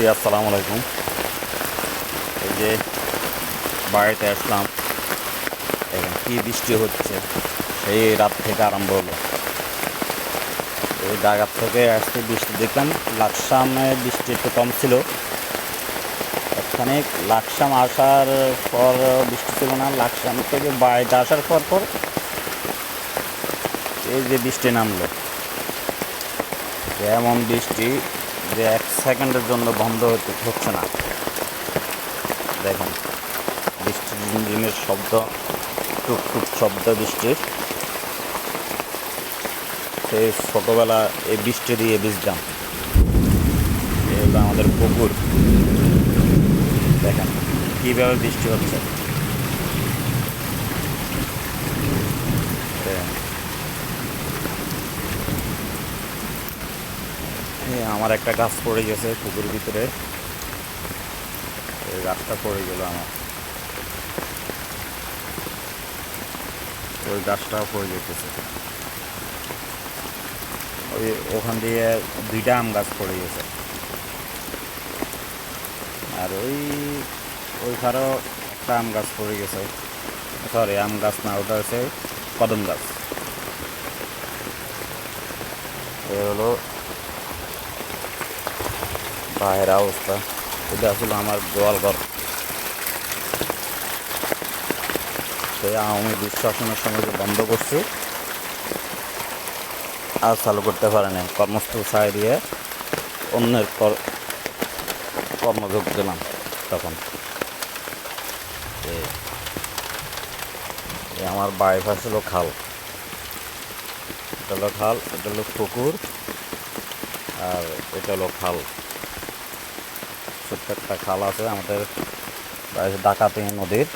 জি আসসালামু আলাইকুম। এই যে বাড়িতে আসলাম, এখন কি বৃষ্টি হচ্ছে, সেই রাত থেকে আরম্ভ হলো। এই ঢাকার থেকে আসতে বৃষ্টি দেখলাম, লাকসামে বৃষ্টি একটু কম ছিল। এখানে লাকসাম আসার পর বৃষ্টি ছিল না, লাকসাম থেকে বাড়িতে আসার পর পর এই যে বৃষ্টি নামলো। এমন বৃষ্টি যে 1 সেকেন্ডের জন্য বন্ধ হচ্ছে না। দেখুন বৃষ্টির ঝিমঝিমের শব্দ, টুকটুক শব্দ বৃষ্টির। সেই ছোটোবেলা এই বৃষ্টি দিয়ে ভিজতাম। এই হলো আমাদের পুকুর, দেখেন কীভাবে বৃষ্টি হচ্ছে। আমার একটা গাছ পড়ে গেছে পুকুরের ভিতরে, এই গাছটা পড়ে গেল আমার, ওই গাছটাও পড়ে যেতেছে। ওখান দিয়ে 2টা আম গাছ পড়ে গেছে। আর ওইখানেও একটা আম গাছ পড়ে গেছে। সরি, আম গাছ না, ওটা হচ্ছে কদম গাছ। এ হলো বাইরের অবস্থা। এটা আসলে আমার গোয়াল ঘর। সেই আওয়ামী দুঃশাসনের সময় যে বন্ধ করছে, আর চালু করতে পারে না। কর্মস্থল ছাড় দিয়ে অন্যের কর্মযোগ দিলাম তখন। আমার বাড়ির পাশে হলো খাল, এটা হলো খাল, এটা হলো পুকুর, আর এটা হলো খাল। ছোট্ট একটা খাল আছে আমাদের বাড়িতে, ডাকাতি নদীর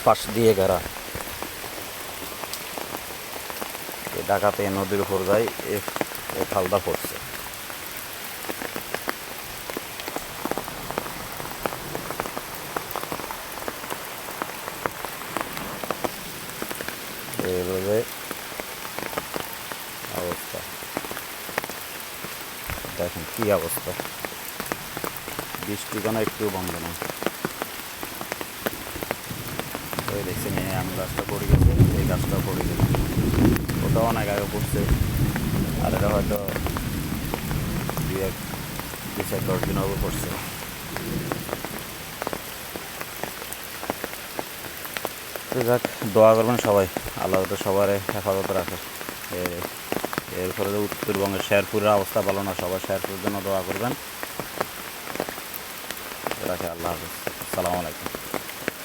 পাশ দিয়ে ঘেরা। এই ডাকাতি নদীর উপর যাই এই খালটা পড়ছে। এইভাবে অবস্থা, দেখেন কি অবস্থা। বৃষ্টি কেন একটু বন্ধ না। ওই দেখছেন এই আম গাছটা পড়ে গেছে, এই গাছটাও পড়ে গেছে। ওটাও অনেক আগে পড়ছে, আর এটা হয়তো 2-10 দিন আগে পড়ছে। তো যাক, দোয়া করবেন সবাই, আল্লাহ তো সবার হেফাজত রাখে। এরপরে উত্তরবঙ্গের শেরপুরের অবস্থা ভালো না, সবাই শেরপুরের জন্য দোয়া করবেন। রাখে, আল্লাহ হাফেজ, আসসালামু আলাইকুম।